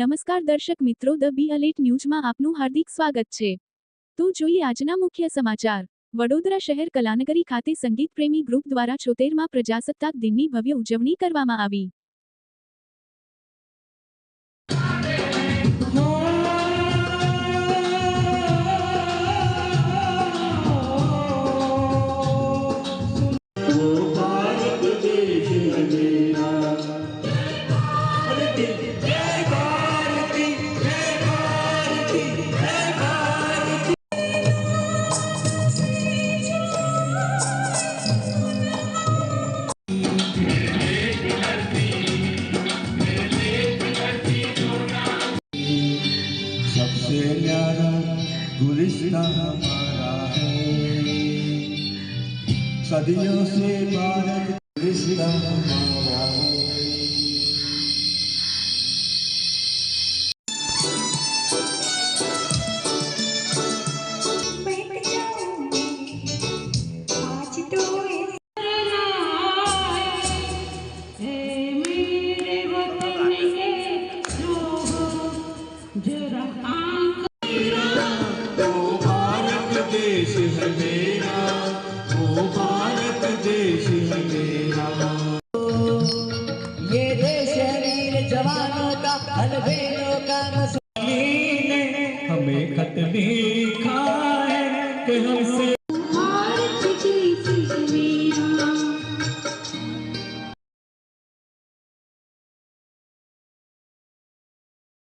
નમસ્કાર દર્શક મિત્રો, ધ બી અલેટ ન્યૂઝમાં આપનું હાર્દિક સ્વાગત છે। તો જોઈએ આજના મુખ્ય સમાચાર। વડોદરા શહેર કલાનગરી ખાતે સંગીત પ્રેમી ગ્રુપ દ્વારા 76મા પ્રજાસત્તાક દિનની ભવ્ય ઉજવણી કરવામાં આવી। सबसे प्यारा गुलिस्तां हमारा है, सदियों से भारत गुलिस्तां हमारा है।